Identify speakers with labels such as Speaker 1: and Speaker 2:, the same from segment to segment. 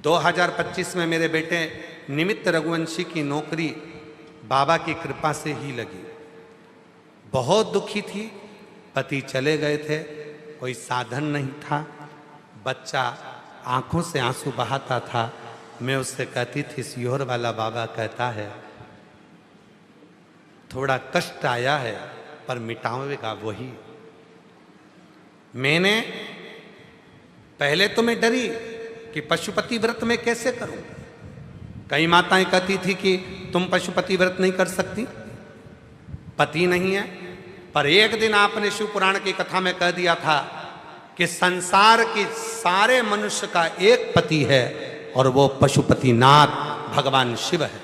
Speaker 1: 2025 में मेरे बेटे निमित्त रघुवंशी की नौकरी बाबा की कृपा से ही लगी। बहुत दुखी थी, पति चले गए थे, कोई साधन नहीं था, बच्चा आंखों से आंसू बहाता था। मैं उससे कहती थी, सियोर वाला बाबा कहता है थोड़ा कष्ट आया है पर मिटावेगा वही। मैंने पहले तो मैं डरी कि पशुपति व्रत में कैसे करूं। कई माताएं कहती थी कि तुम पशुपति व्रत नहीं कर सकती, पति नहीं है। पर एक दिन आपने शिव पुराण की कथा में कह दिया था कि संसार की सारे मनुष्य का एक पति है और वो पशुपतिनाथ भगवान शिव है।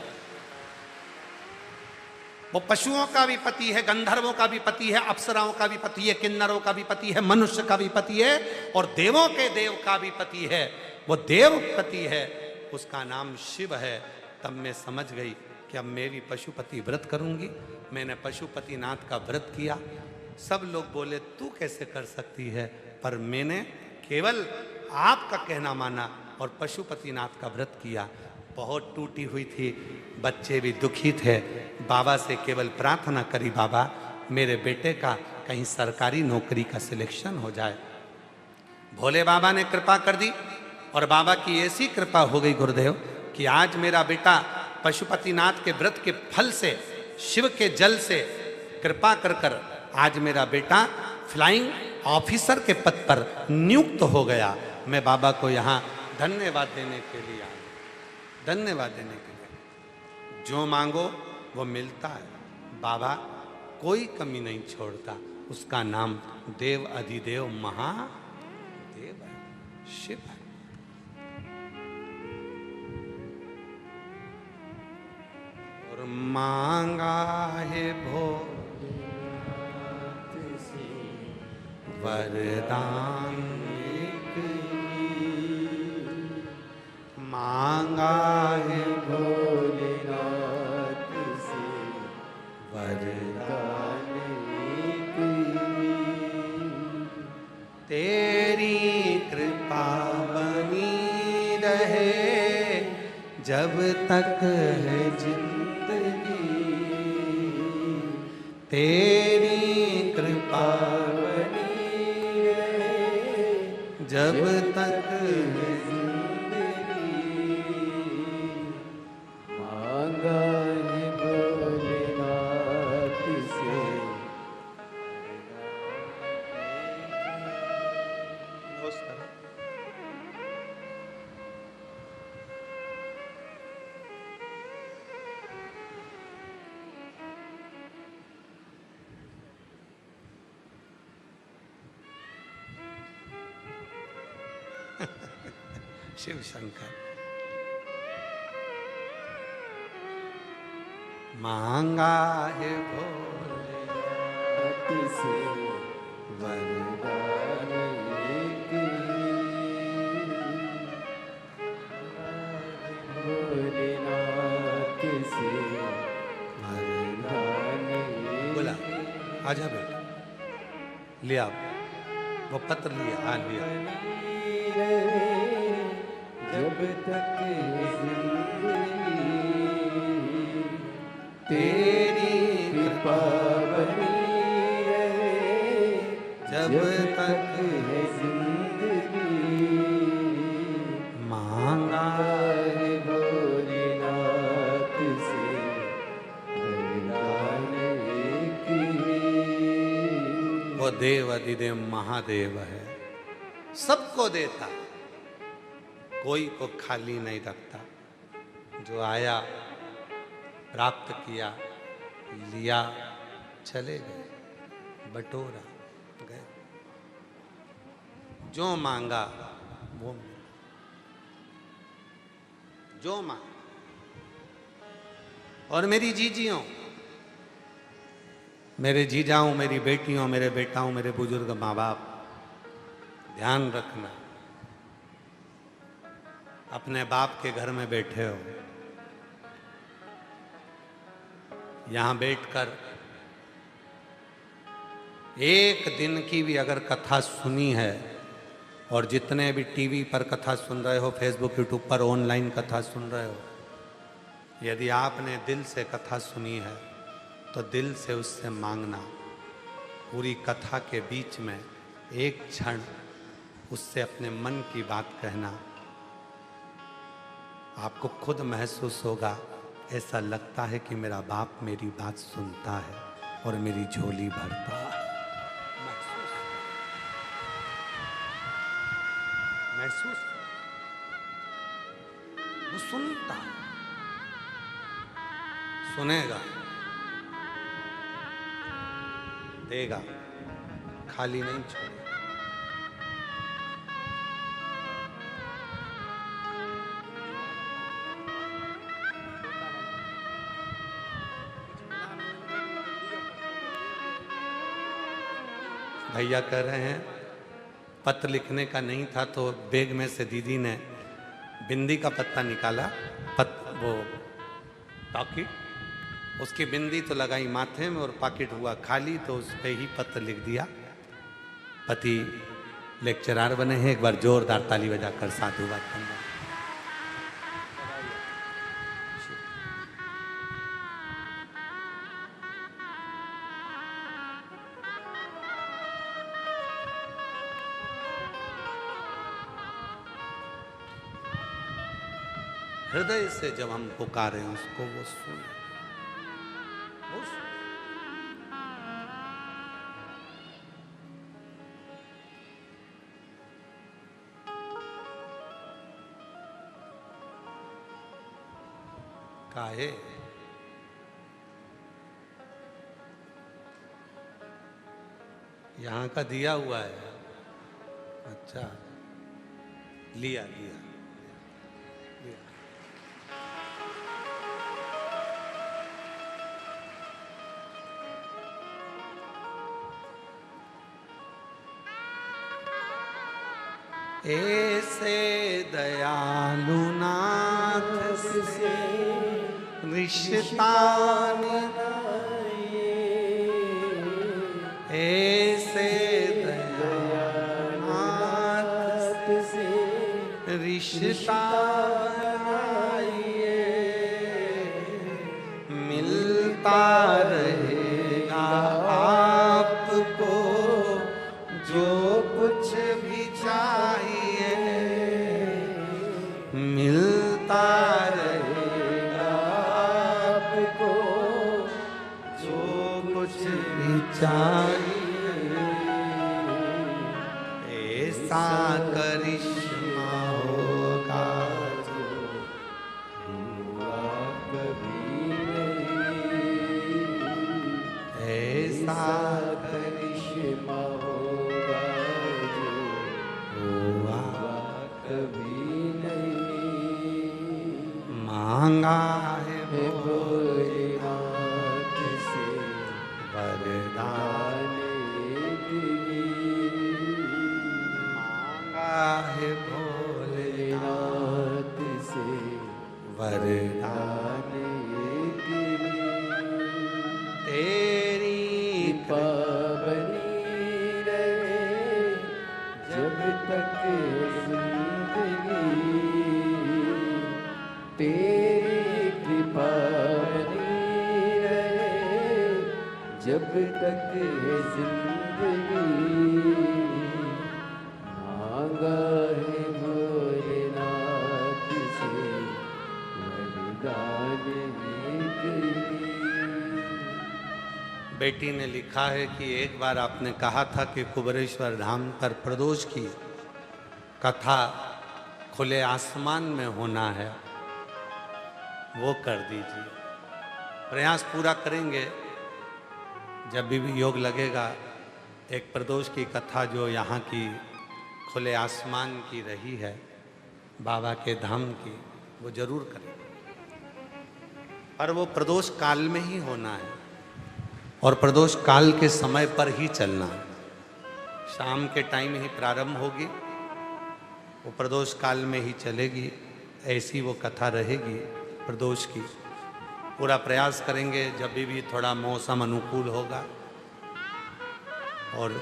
Speaker 1: वो पशुओं का भी पति है, गंधर्वों का भी पति है, अप्सराओं का भी पति है, किन्नरों का भी पति है, मनुष्य का भी पति है और देवों के देव का भी पति है। वो देव पति है, उसका नाम शिव है। तब मैं समझ गई कि अब मैं भी पशुपति व्रत करूंगी। मैंने पशुपतिनाथ का व्रत किया। सब लोग बोले तू कैसे कर सकती है, पर मैंने केवल आपका कहना माना और पशुपतिनाथ का व्रत किया। बहुत टूटी हुई थी, बच्चे भी दुखी थे। बाबा से केवल प्रार्थना करी, बाबा मेरे बेटे का कहीं सरकारी नौकरी का सिलेक्शन हो जाए। भोले बाबा ने कृपा कर दी और बाबा की ऐसी कृपा हो गई गुरुदेव कि आज मेरा बेटा पशुपतिनाथ के व्रत के फल से, शिव के जल से कृपा कर कर आज मेरा बेटा फ्लाइंग ऑफिसर के पद पर नियुक्त हो गया। मैं बाबा को यहाँ धन्यवाद देने के लिए आया, धन्यवाद देने के लिए। जो मांगो वो मिलता है। बाबा कोई कमी नहीं छोड़ता। उसका नाम देव अधिदेव महादेव है, शिव है। और मांगा है भोलेनाथ से वरदान, मांगा है भोलेनाथ से वरदान, तेरी कृपा बनी रहे जब तक है जिंदगी, तेरी कृपा बनी रहे जब तक है शिव शंकर। मांगा है भोलेनाथ से वरदान, भोलेनाथ से वरदान। बोला आजा बेटा, लिया वो पत्र लिया। हाँ लिया। जब तक जिंदगी तेरी कृपा बनी रहे, जब तक है जिंदगी, मांगा है भोलेनाथ से वरदान एक ही। वो देव अधिदेव महादेव है, सबको देता, कोई को खाली नहीं रखता। जो आया प्राप्त किया, लिया, चले गए, बटोरा गए। जो मांगा वो मिला, जो मांगा। और मेरी जीजियों, मेरे जीजाओं, मेरी बेटियों, मेरे बेटाओं, मेरे बुजुर्ग माँ बाप, ध्यान रखना। अपने बाप के घर में बैठे हो, यहां बैठकर एक दिन की भी अगर कथा सुनी है और जितने भी टीवी पर कथा सुन रहे हो, फेसबुक यूट्यूब पर ऑनलाइन कथा सुन रहे हो, यदि आपने दिल से कथा सुनी है तो दिल से उससे मांगना। पूरी कथा के बीच में एक क्षण उससे अपने मन की बात कहना। आपको खुद महसूस होगा, ऐसा लगता है कि मेरा बाप मेरी बात सुनता है और मेरी झोली भरता है। महसूस वो सुनता है, सुनेगा, देगा, खाली नहीं छोड़ेगा। भैया कह रहे हैं पत्र लिखने का नहीं था तो बैग में से दीदी ने बिंदी का पत्ता निकाला, वो पाकिट, उसकी बिंदी तो लगाई माथे में और पाकिट हुआ खाली, तो उस पे ही पत्र लिख दिया। पति लेक्चरार बने हैं, एक बार जोरदार ताली बजाकर साधुवाद करना। हृदय से जब हम पुकारें उसको, वो सुने। काहे यहाँ का दिया हुआ है। अच्छा, लिया लिया लिया। ऐसे दयालु नाथ से रिश्ता निभाइए, ऐसे दयालु नाथ से रिश्ता बनाइए, मिलता रहेगा आपको जो कुछ भी चाहिए, मिलता रहेगा आपको जो कुछ भी चाहिए। ऐसा करिश्मा होगा जो हुआ कभी नहीं, ऐसा करिश्मा होगा जो हुआ कभी नहीं। मांगा है भोलेनाथ से वरदान एक ही, मांगा है भोलेनाथ से वरदान एक ही। तेरी पावनी रहे जब तक जिंदगी, तेरी कृपा बनी रहे जब तक जिंदगी। मांगा है भोलेनाथ से वरदान एक ही। बेटी ने लिखा है कि एक बार आपने कहा था कि कुबेरेश्वर धाम पर प्रदोष की कथा खुले आसमान में होना है, वो कर दीजिए। प्रयास पूरा करेंगे, जब भी योग लगेगा एक प्रदोष की कथा जो यहाँ की खुले आसमान की रही है, बाबा के धाम की, वो जरूर करेंगे। पर वो प्रदोष काल में ही होना है और प्रदोष काल के समय पर ही चलना है। शाम के टाइम ही प्रारंभ होगी, वो प्रदोष काल में ही चलेगी, ऐसी वो कथा रहेगी प्रदोष की। पूरा प्रयास करेंगे जब भी थोड़ा मौसम अनुकूल होगा और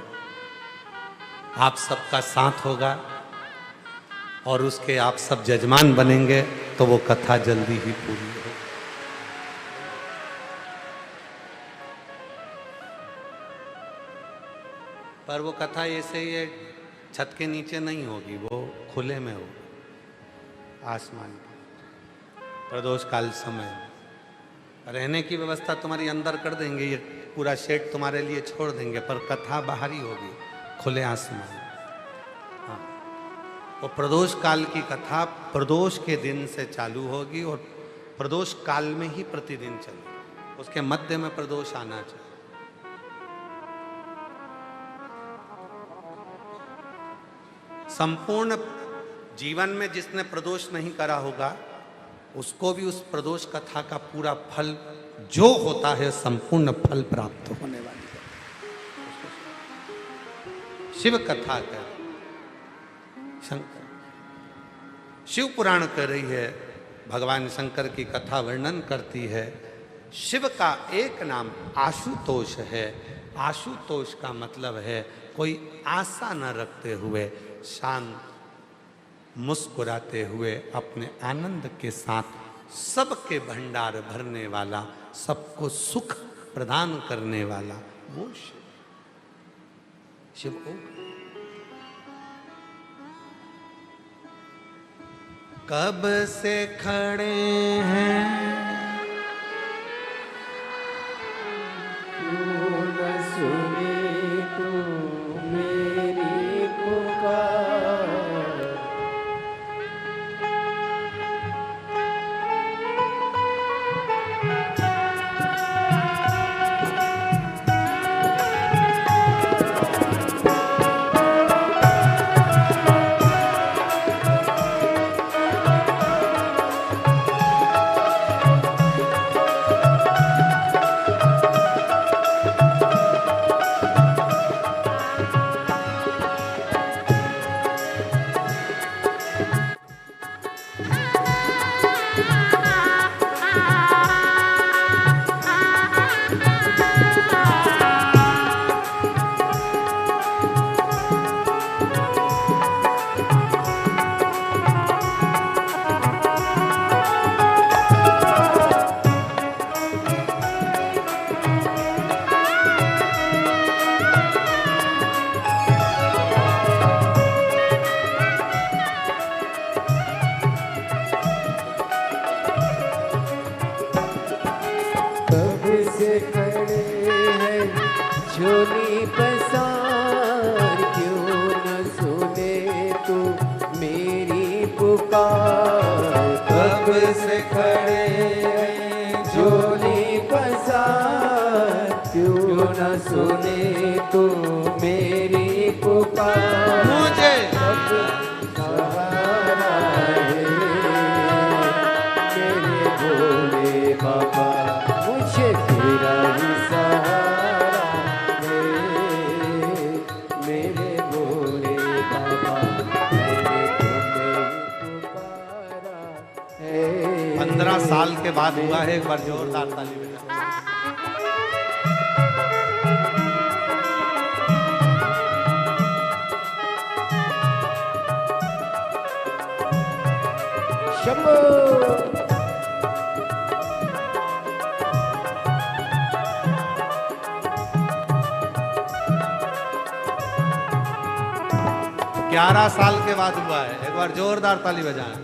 Speaker 1: आप सबका साथ होगा और उसके आप सब जजमान बनेंगे तो वो कथा जल्दी ही पूरी हो। पर वो कथा ऐसे ये छत के नीचे नहीं होगी, वो खुले में होगी, आसमान के प्रदोष काल समय। रहने की व्यवस्था तुम्हारी अंदर कर देंगे, ये पूरा शेड तुम्हारे लिए छोड़ देंगे, पर कथा बाहर ही होगी, खुले आसमान। हाँ, वो प्रदोष काल की कथा प्रदोष के दिन से चालू होगी और प्रदोष काल में ही प्रतिदिन चलेगी, उसके मध्य में प्रदोष आना चाहिए। संपूर्ण जीवन में जिसने प्रदोष नहीं करा होगा उसको भी उस प्रदोष कथा का पूरा फल जो होता है संपूर्ण फल प्राप्त होने वाली है। शिव कथा कर शंकर, शिव पुराण कर रही है, भगवान शंकर की कथा वर्णन करती है। शिव का एक नाम आशुतोष है। आशुतोष का मतलब है कोई आशा न रखते हुए, शांत मुस्कुराते हुए अपने आनंद के साथ सबके भंडार भरने वाला, सबको सुख प्रदान करने वाला वो शिव। शिव को कब से खड़े हैं साल के बाद हुआ है। एक बार जोरदार ताली बजाओ। शंभो 11 साल के बाद हुआ है। एक बार जोरदार ताली बजाएं।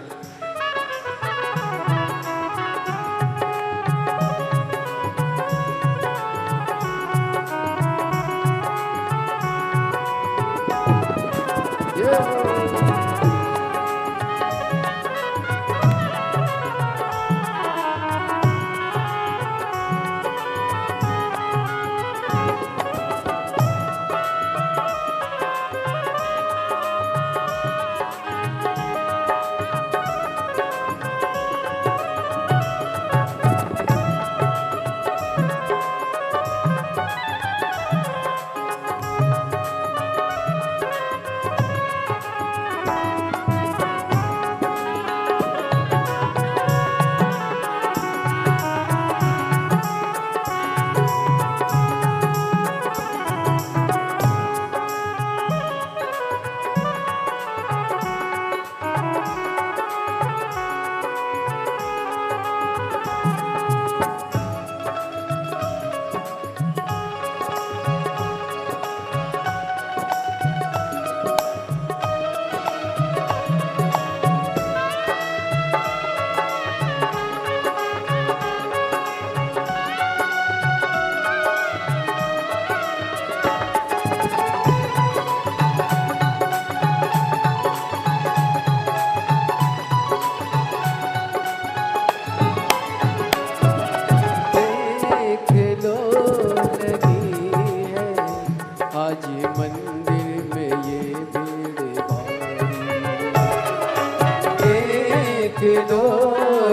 Speaker 2: लो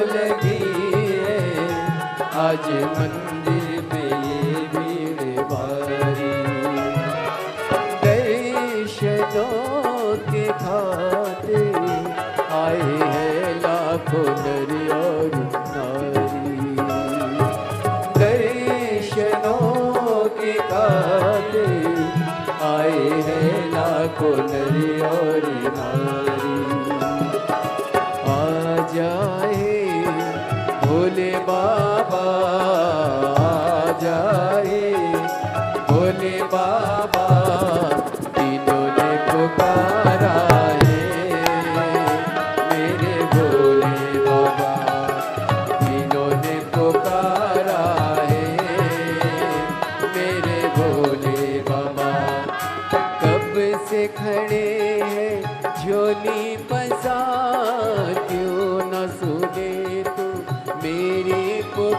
Speaker 2: लगी है आज मंदिर में ये भीड़ भारी। दर्शनों के खातिर आए हैं लाखों नर और नारी। दर्शनों के खातिर आए हैं लाखों नर और नारी। आ जाए भोले बाबा, आ जाए भोले बाबा, तीनों ने पुकारा है मेरे भोले बाबा। तीनों ने पुकारा है मेरे भोले बाबा। कब से खड़े हैं झोली पसार, क्यों न सुने तू मेरी पुकार।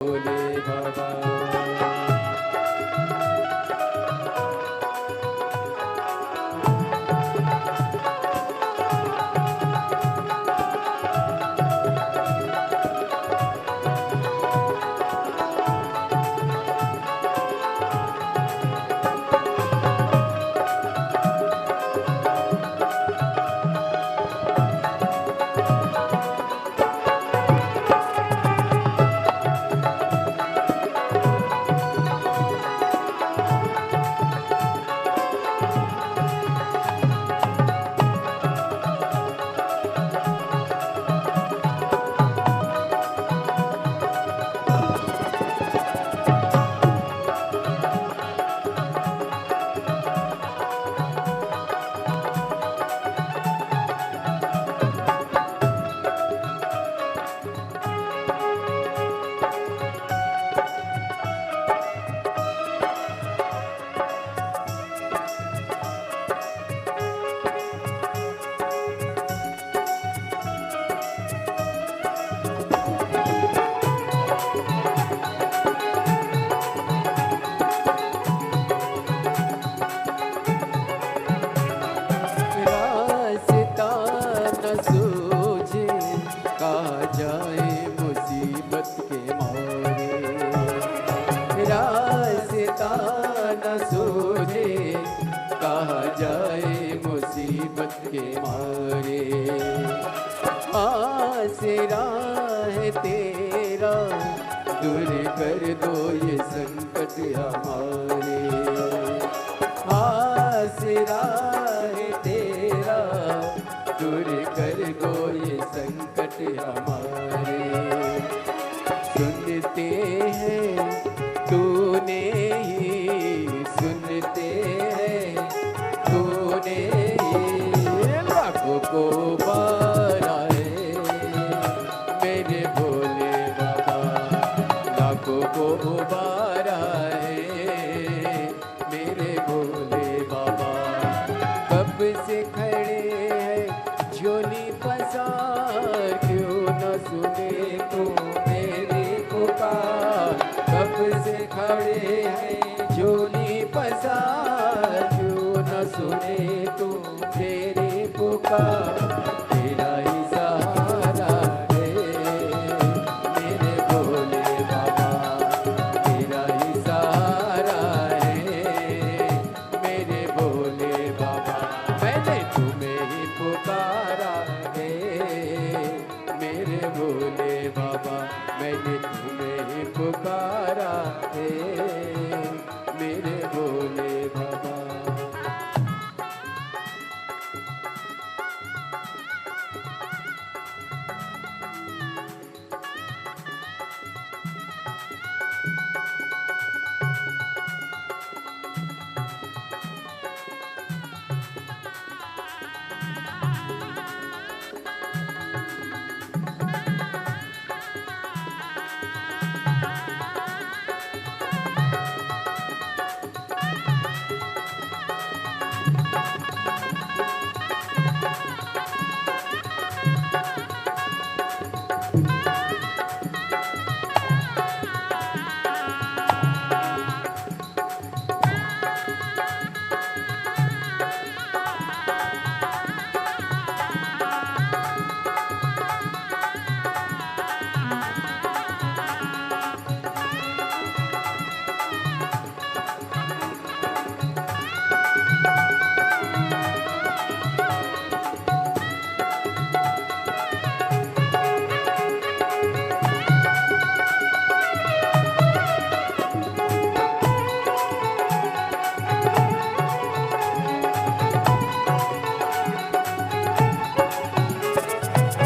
Speaker 2: भोले बाबा। आसरा है तेरा, दूर कर दो ये संकट हमारे। आसरा है तेरा, दूर कर दो ये संकट हमारे। सुनते हैं तूने ही, सुनते हैं तूने ही, लाखों को पारा है मेरे भोले बाबा, लाखों को पारा है मेरे भोले बाबा। कब से खड़े हैं झोली पसार, क्यों न सुने तो मेरी पुकार। कब से खड़े हैं झोली पसार, क्यों न सुने तो मेरी पुकार। तेरा ही सहारा है मेरे भोले बाबा, तेरा ही सहारा है मेरे भोले बाबा। मैंने तुम्हें ही पुकारा है मेरे भोले बाबा, मैंने तुम्हें ही पुकारा है मेरे भोले बाबा।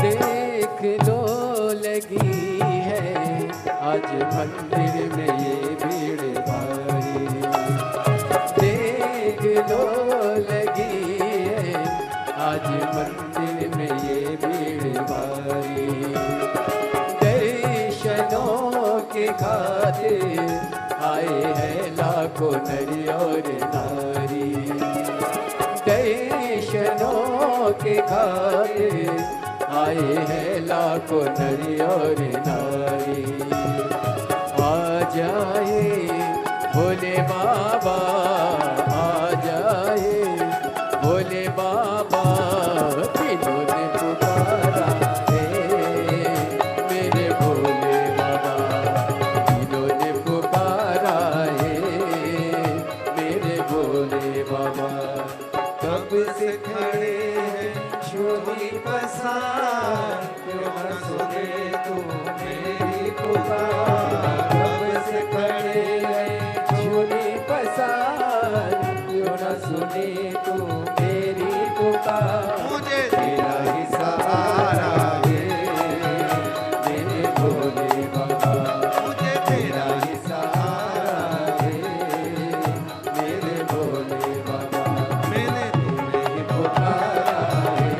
Speaker 2: देख लो लगी है आज मंदिर में ये भीड़ भारी। देख लो लगी है आज मंदिर में ये भीड़ भारी। दर्शनों के खातिर आए हैं लाखों नर और नारी। दर्शनों के खातिर आए हैं लाखों नर और नारी। जाए, भोले बाबा आ जाए, भोले बाबा तीनों ने पुकारा है, मेरे भोले बाबा तीनों ने पुकारा है, मेरे भोले बाबा। कब से खड़े हैं झोली पसार, क्यों न सुने तू मेरी पुकार। कब से खड़े हैं झोली पसार, क्यों न सुने तू मेरी पुकार।
Speaker 1: मुझे
Speaker 2: तेरा ही सहारा है, मेरे भोले बाबा।
Speaker 1: मुझे
Speaker 2: तेरा ही सहारा है, मेरे भोले बाबा।
Speaker 1: मैंने
Speaker 2: तुम्हें ही पुकारा है,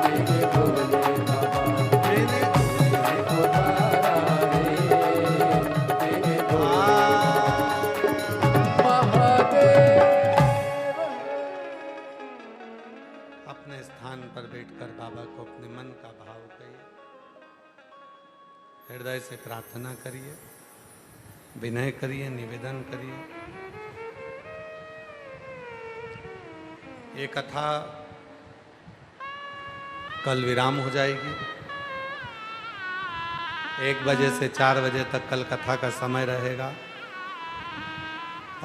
Speaker 2: मेरे भोले बाबा।
Speaker 1: मैंने
Speaker 2: तुम्हें पुकारा है, मेरे भोले महादेव।
Speaker 1: अपने स्थान पर बैठकर बाबा को अपने मन का भाव कहिए, हृदय से प्रार्थना करिए, विनय करिए, निवेदन करिए। ये कथा कल विराम हो जाएगी। 1 बजे से 4 बजे तक कल कथा का समय रहेगा।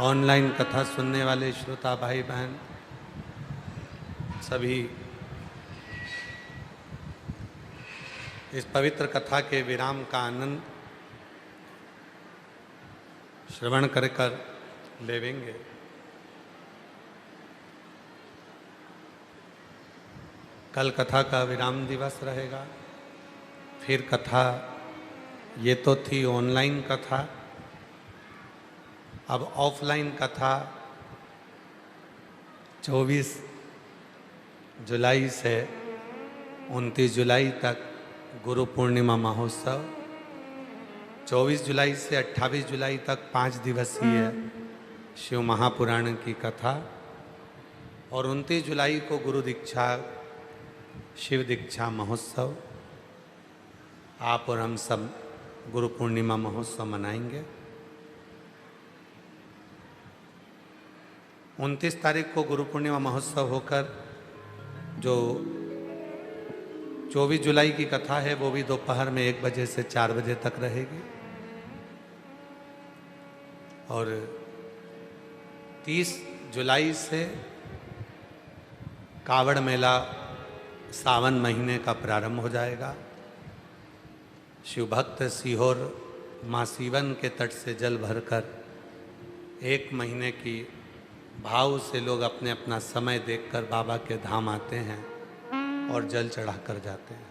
Speaker 1: ऑनलाइन कथा सुनने वाले श्रोता भाई बहन सभी इस पवित्र कथा के विराम का आनंद श्रवण कर लेवेंगे। कल कथा का विराम दिवस रहेगा। फिर कथा, ये तो थी ऑनलाइन कथा, अब ऑफलाइन कथा 24 जुलाई से 29 जुलाई तक गुरु पूर्णिमा महोत्सव, 24 जुलाई से 28 जुलाई तक 5 दिवसीय शिव महापुराण की कथा और 29 जुलाई को गुरु दीक्षा शिव दीक्षा महोत्सव। आप और हम सब गुरु पूर्णिमा महोत्सव मनाएंगे। 29 तारीख को गुरु पूर्णिमा महोत्सव होकर जो 24 जुलाई की कथा है वो भी दोपहर में 1 बजे से 4 बजे तक रहेगी। और 30 जुलाई से कावड़ मेला सावन महीने का प्रारंभ हो जाएगा। शिव भक्त सीहोर माँ सीवन के तट से जल भरकर 1 महीने की भाव से लोग अपने अपना समय देखकर बाबा के धाम आते हैं और जल चढ़ा कर जाते हैं।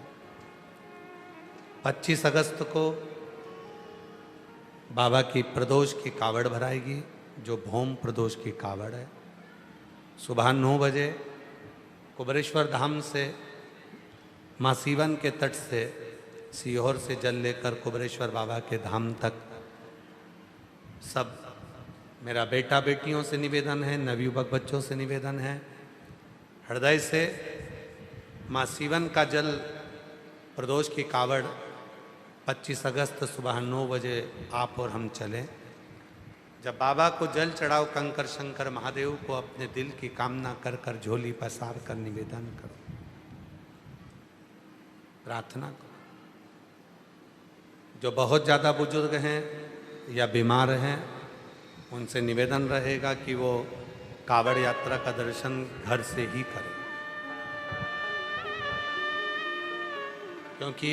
Speaker 1: 25 अगस्त को बाबा की प्रदोष की कावड़ भराएगी, जो भौम प्रदोष की कावड़ है। सुबह 9 बजे कुबरेश्वर धाम से माँ सीवन के तट से सीहोर से जल लेकर कुबरेश्वर बाबा के धाम तक सब मेरा बेटा बेटियों से निवेदन है, नवयुवक बच्चों से निवेदन है, हृदय से माँ सीवन का जल प्रदोष की कावड़ 25 अगस्त सुबह 9 बजे आप और हम चलें। जब बाबा को जल चढ़ाओ, कंकर शंकर महादेव को अपने दिल की कामना कर कर झोली पसार कर निवेदन करो, प्रार्थना करो। जो बहुत ज़्यादा बुजुर्ग हैं या बीमार हैं उनसे निवेदन रहेगा कि वो कावड़ यात्रा का दर्शन घर से ही करें, क्योंकि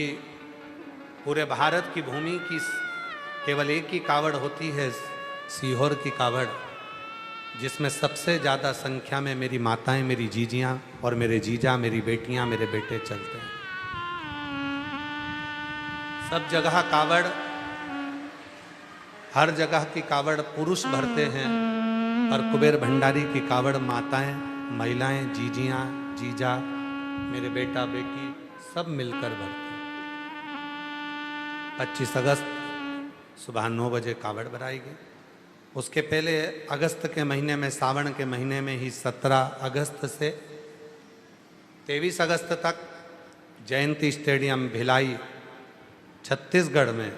Speaker 1: पूरे भारत की भूमि की केवल एक ही कावड़ होती है, सीहोर की कावड़, जिसमें सबसे ज़्यादा संख्या में मेरी माताएं, मेरी जीजियाँ और मेरे जीजा, मेरी बेटियाँ, मेरे बेटे चलते हैं। सब जगह कावड़, हर जगह की कावड़ पुरुष भरते हैं, पर कुबेर भंडारी की कावड़ माताएं, महिलाएं, जीजियाँ, जीजा, मेरे बेटा बेटी सब मिलकर भरते हैं। 25 अगस्त सुबह 9 बजे कावड़ भराएगी। उसके पहले अगस्त के महीने में, सावन के महीने में ही 17 अगस्त से 23 अगस्त तक जयंती स्टेडियम भिलाई छत्तीसगढ़ में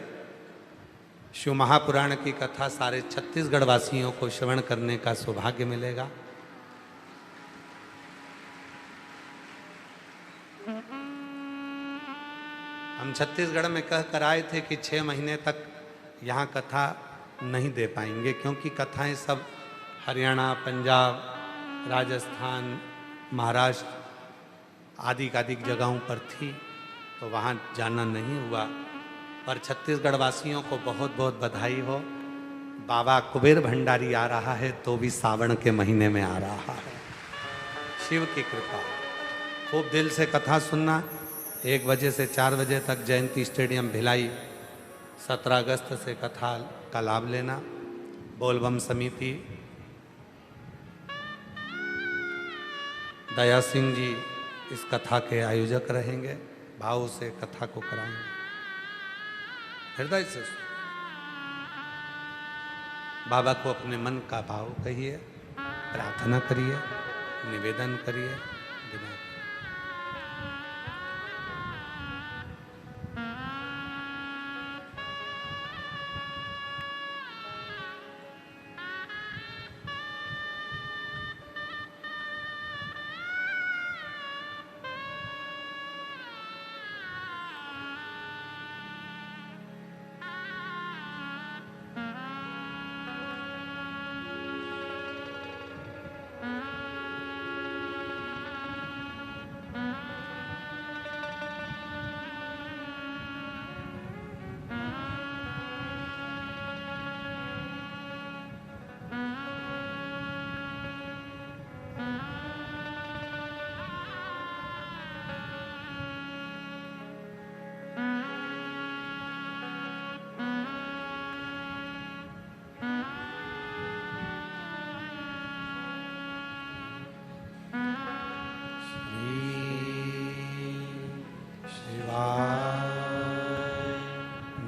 Speaker 1: शिव महापुराण की कथा सारे छत्तीसगढ़ वासियों को श्रवण करने का सौभाग्य मिलेगा। हम छत्तीसगढ़ में कह कर आए थे कि 6 महीने तक यहाँ कथा नहीं दे पाएंगे, क्योंकि कथाएं सब हरियाणा, पंजाब, राजस्थान, महाराष्ट्र आदि जगहों पर थी, तो वहाँ जाना नहीं हुआ। पर छत्तीसगढ़ वासियों को बहुत बहुत बधाई हो। बाबा कुबेर भंडारी आ रहा है, तो भी सावन के महीने में आ रहा है। शिव की कृपा। खूब दिल से कथा सुनना। 1 बजे से 4 बजे तक जयंती स्टेडियम भिलाई। 17 अगस्त से कथा का लाभ लेना। बोलबम समिति दया सिंह जी इस कथा के आयोजक रहेंगे। भाव से कथा को कराएंगे। हृदय से बाबा को अपने मन का भाव कहिए, प्रार्थना करिए, निवेदन करिए। विनय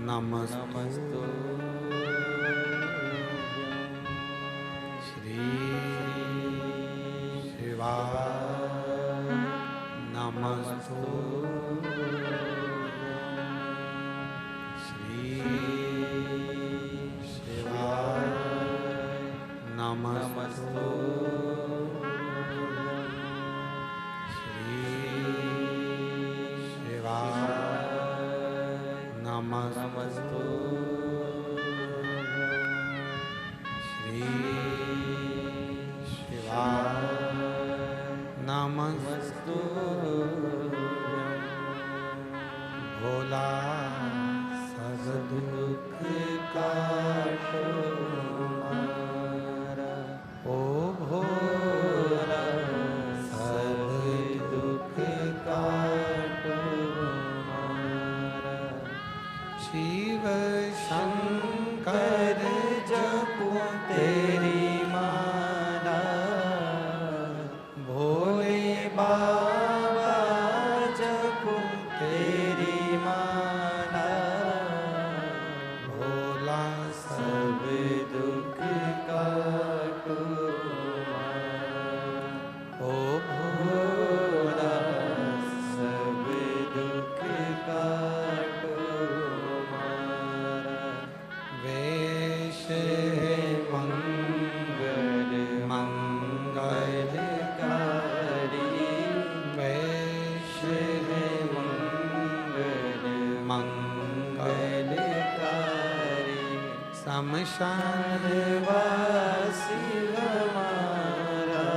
Speaker 1: नमस्तु श्री शिवाय नमस्तु श्री शिवाय नमस्तु श्री शिवाय नमस्तु श्री शिवाय नमस्तु भोला सब दुख काटो हमारा, ओ भोला सब दुख काटो हमारा। शिव शंकर जपो तेरी माला, भोले बाबा जपो तेरी माला। भोला सब दुख काटो हमारा, ओ भोला सब दुख काटो हमारा। वेश है मंगल मंगलकारी, वेश है मंगल मंगलकारी। शमशान वासी हमारा,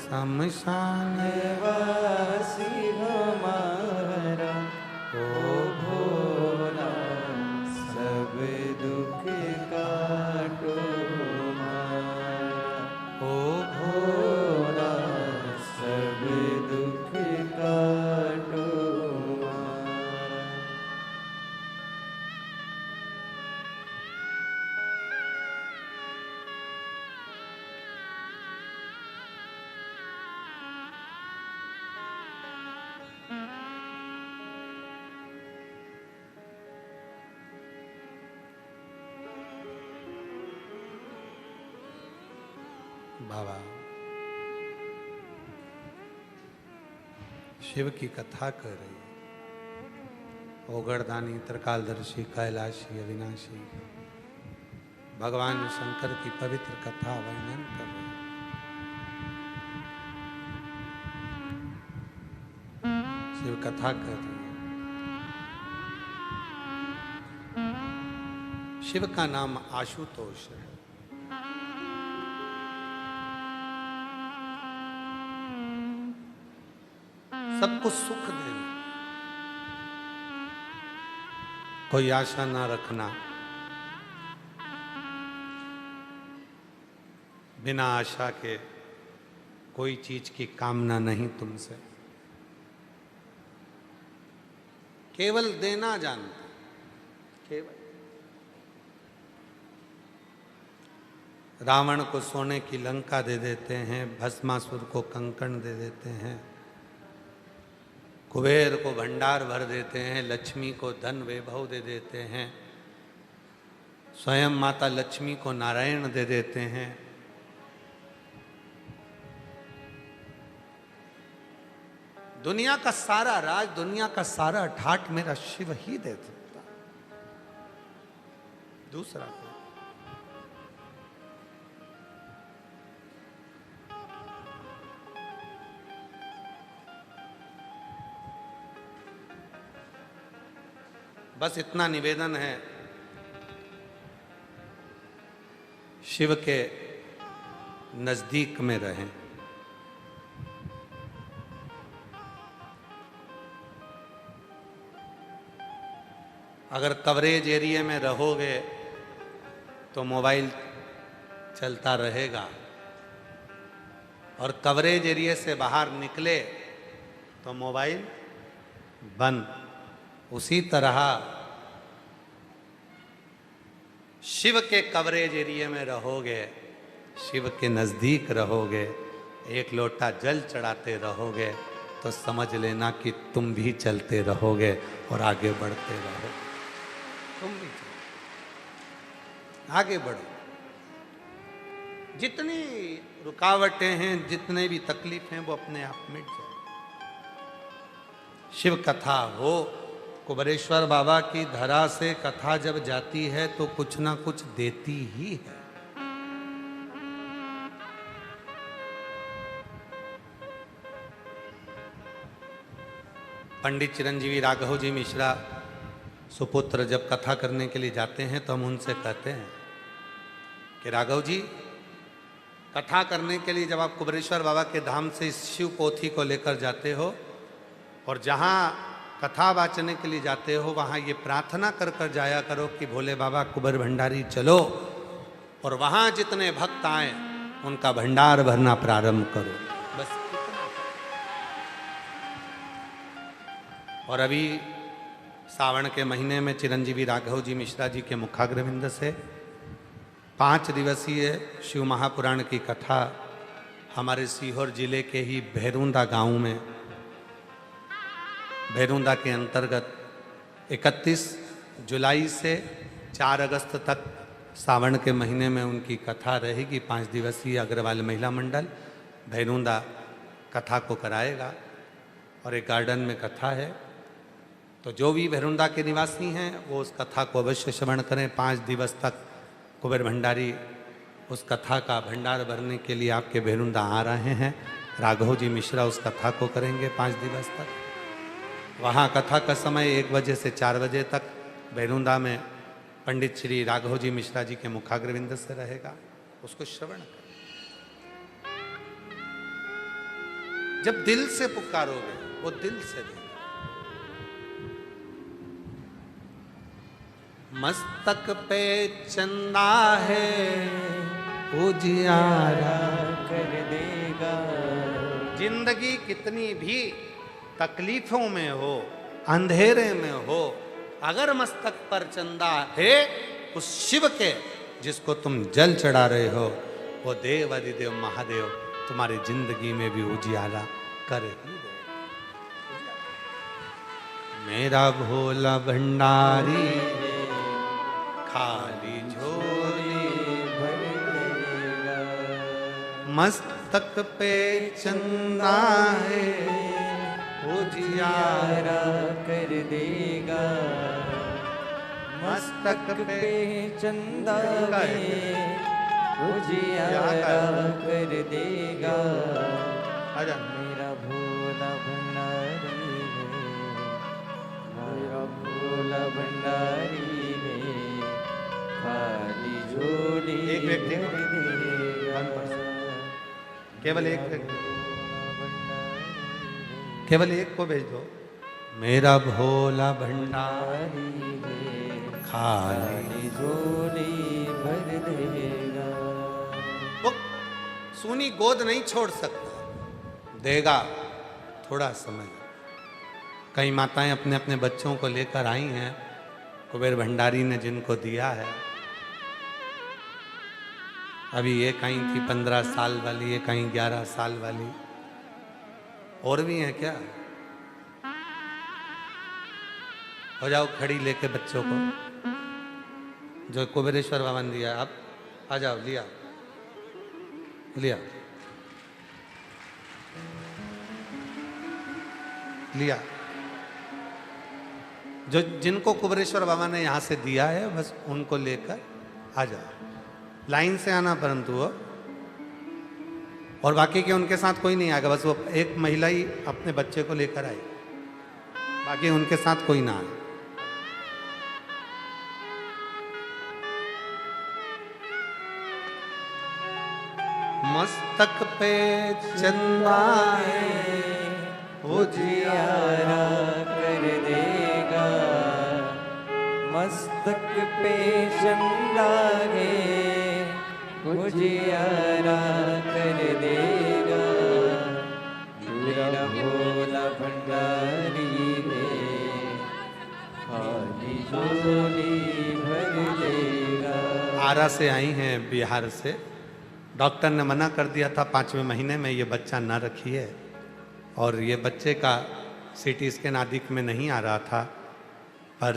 Speaker 1: शमशान वासी हमारा। ओ भोला सब दुख काटो हमारा, ओ भोला सब दुख काटो हमारा। बाबा शिव की कथा कर रही है। ओगड़दानी, त्रिकालदर्शी, कैलाशी, अविनाशी भगवान शंकर की पवित्र कथा वर्णन कर रहे हैं। शिव कथा कर रही है। शिव का नाम आशुतोष है। सबको सुख देना, कोई आशा ना रखना, बिना आशा के कोई चीज की कामना नहीं तुमसे, केवल देना जानते, केवल। रावण को सोने की लंका दे देते हैं, भस्मासुर को कंकण दे देते हैं, कुबेर को भंडार भर देते हैं, लक्ष्मी को धन वैभव दे देते हैं, स्वयं माता लक्ष्मी को नारायण दे देते हैं। दुनिया का सारा राज, दुनिया का सारा ठाट मेरा शिव ही दे सकता, दूसरा कोई। बस इतना निवेदन है, शिव के नजदीक में रहें। अगर कवरेज एरिया में रहोगे तो मोबाइल चलता रहेगा, और कवरेज एरिया से बाहर निकले तो मोबाइल बंद। उसी तरह शिव के कवरेज एरिया में रहोगे, शिव के नज़दीक रहोगे, एक लोटा जल चढ़ाते रहोगे, तो समझ लेना कि तुम भी चलते रहोगे और आगे बढ़ते रहोगे। तुम भी आगे बढ़ो। जितनी रुकावटें हैं, जितने भी तकलीफ हैं, वो अपने आप मिट जाए। शिव कथा हो, कुबेरेश्वर बाबा की धरा से कथा जब जाती है तो कुछ ना कुछ देती ही है। पंडित चिरंजीवी राघव जी मिश्रा सुपुत्र जब कथा करने के लिए जाते हैं तो हम उनसे कहते हैं कि राघव जी, कथा करने के लिए जब आप कुबेरेश्वर बाबा के धाम से इस शिव पोथी को लेकर जाते हो और जहाँ कथा वाचने के लिए जाते हो, वहाँ ये प्रार्थना कर कर जाया करो कि भोले बाबा कुबेर भंडारी चलो और वहाँ जितने भक्त आए उनका भंडार भरना प्रारंभ करो। बस इतना। और अभी सावन के महीने में चिरंजीवी राघव जी मिश्रा जी के मुखाग्रविंद से 5 दिवसीय शिव महापुराण की कथा हमारे सीहोर जिले के ही भैरूंदा गांव में, भैरूंदा के अंतर्गत 31 जुलाई से 4 अगस्त तक सावन के महीने में उनकी कथा रहेगी। 5 दिवसीय अग्रवाल महिला मंडल भैरूंदा कथा को कराएगा और एक गार्डन में कथा है। तो जो भी भैरूंदा के निवासी हैं वो उस कथा को अवश्य श्रवण करें। 5 दिवस तक कुबेर भंडारी उस कथा का भंडार भरने के लिए आपके भैरूंदा आ रहे हैं। राघव जी मिश्रा उस कथा को करेंगे 5 दिवस तक। वहाँ कथा का समय 1 बजे से 4 बजे तक भैरूंदा में पंडित श्री राघव जी मिश्रा जी के मुखाग्रविंद से रहेगा। उसको श्रवण करें। जब दिल से पुकारोगे वो दिल से देगा। मस्तक पे चंदा है उजियारा
Speaker 2: कर देगा।
Speaker 1: जिंदगी कितनी भी तकलीफों में हो, अंधेरे में हो, अगर मस्तक पर चंदा है उस शिव के जिसको तुम जल चढ़ा रहे हो, वो देव अधिदेव महादेव तुम्हारी जिंदगी में भी उजियारा कर ही देगा। मेरा भोला भंडारी खाली झोली
Speaker 2: भर देगा।
Speaker 1: मस्तक पे चंदा है उजियारा
Speaker 2: कर देगा, मस्तक पे चंदा उजियारा कर देगा।
Speaker 1: आजा।
Speaker 2: मेरा भोला भंडारी है, मेरा भोला भंडारी है, खाली झोली
Speaker 1: एक व्यक्ति को
Speaker 2: भर देगा।
Speaker 1: 1%, केवल एक व्यक्ति, केवल एक को भेज दो। मेरा भोला भंडारी खाली
Speaker 2: झोली भर देगा।
Speaker 1: वो सूनी गोद नहीं छोड़ सकता, देगा, थोड़ा समय। कई माताएं अपने अपने बच्चों को लेकर आई हैं, कुबेर भंडारी ने जिनको दिया है। अभी ये कहीं थी 15 साल वाली, ये कहीं 11 साल वाली, और भी हैं क्या? हो जाओ खड़ी लेके बच्चों को, जो कुबेरेश्वर बाबा ने दिया। आप आ जाओ, लिया लिया लिया। जो जिनको कुबेरेश्वर बाबा ने यहाँ से दिया है, बस उनको लेकर आ जाओ। लाइन से आना परंतु वो, और बाकी के उनके साथ कोई नहीं आएगा। बस वो एक महिला ही अपने बच्चे को लेकर आई, बाकी उनके साथ कोई ना आए। मस्तक पे चंदा
Speaker 2: उजियारा कर देगा, मस्तक पे चंदा है उजियारा कर देगा। मेरा भोला भंडारी है, खाली झोली भर देगा।
Speaker 1: आरा से आई हैं, बिहार से। डॉक्टर ने मना कर दिया था 5वें महीने में ये बच्चा न रखिए, और ये बच्चे का सीटी स्कैन आदि में नहीं आ रहा था, पर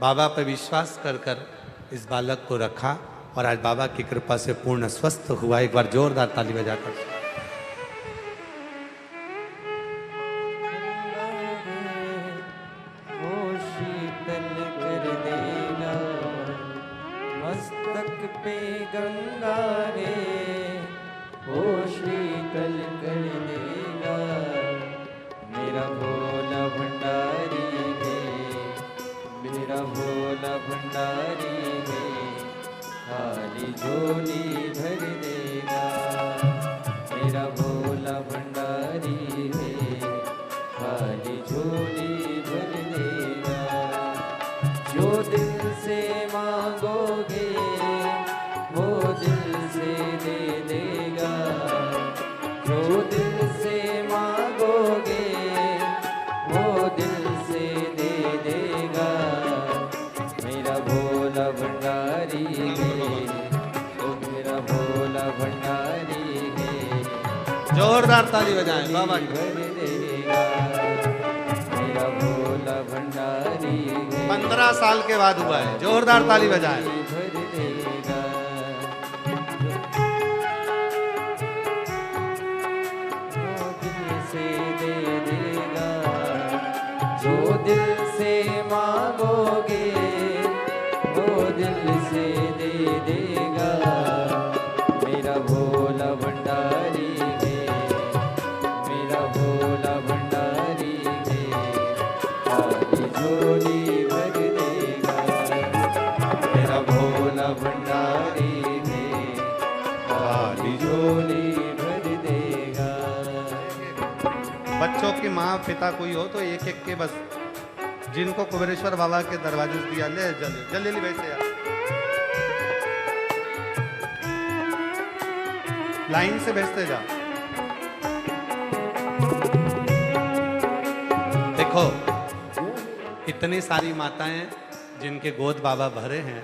Speaker 1: बाबा पर विश्वास कर कर इस बालक को रखा, और आज बाबा की कृपा से पूर्ण स्वस्थ हुआ। एक बार जोरदार ताली बजाकर।
Speaker 2: वो शीतल कर देगा, मस्तक पे गंगा रे, वो शीतल कर देगा। मेरा भोला भंडारी है, मेरा भोला भंडारी है, खाली झोली भर देगा। मेरा भोला भंडारी है, खाली झोली भर देगा। जो दिल से मांगोगे वो दिल से दे देगा, जो दिल से मांगोगे वो दिल से दे देगा। मेरा भोला भंडारी है, ओ मेरा भोला भंडारी है,
Speaker 1: जोरदार ताली बजाएं बाबा की।
Speaker 2: भर देगा। मेरा भोला भंडारी है,
Speaker 1: 15 साल के बाद हुआ है। जोरदार ताली बजाएं।
Speaker 2: भर देगा। वो दिल से दे देगा, जो दिल से मांगोगे वो दिल से दे देगा। मेरा भोला भंडारी है, मेरा भोला भंडारी है, खाली झोली भर देगा। मेरा भोला भंडारी है, खाली झोली भर देगा।
Speaker 1: बच्चों की माँ पिता कोई हो तो एक एक के बस, जिनको कुबेरेश्वर बाबा के दरवाजे से दिया, ले जल्दी जल्दी वैसे यार, लाइन से भेजते जा। देखो इतनी सारी माताएं जिनके गोद बाबा भरे हैं,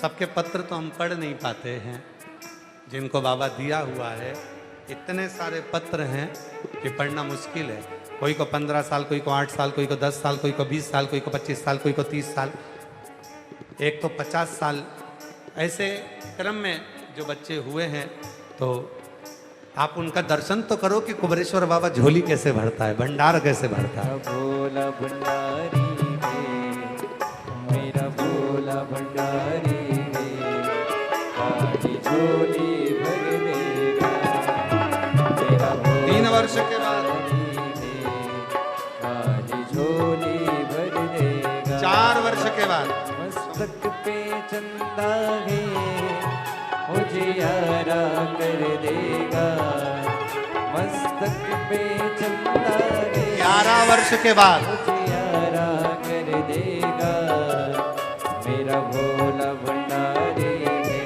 Speaker 1: सबके पत्र तो हम पढ़ नहीं पाते हैं। जिनको बाबा दिया हुआ है, इतने सारे पत्र हैं कि पढ़ना मुश्किल है। कोई को 15 साल, कोई को 8 साल, कोई को 10 साल, कोई को 20 साल, कोई को 25 साल, कोई को 30 साल, एक तो 50 साल। ऐसे क्रम में जो बच्चे हुए हैं, तो आप उनका दर्शन तो करो कि कुबेरेश्वर बाबा झोली कैसे भरता है, भंडार कैसे भरता है।
Speaker 2: भोला भंडारी
Speaker 1: के बाद
Speaker 2: आज झोली भर देगा।
Speaker 1: 4 वर्ष के बाद
Speaker 2: मस्तक पे चंदा है उजियारा कर देगा। मस्तक पे चंदा है
Speaker 1: 11 वर्ष के बाद
Speaker 2: उजियारा कर देगा। मेरा भोला भंडारी है,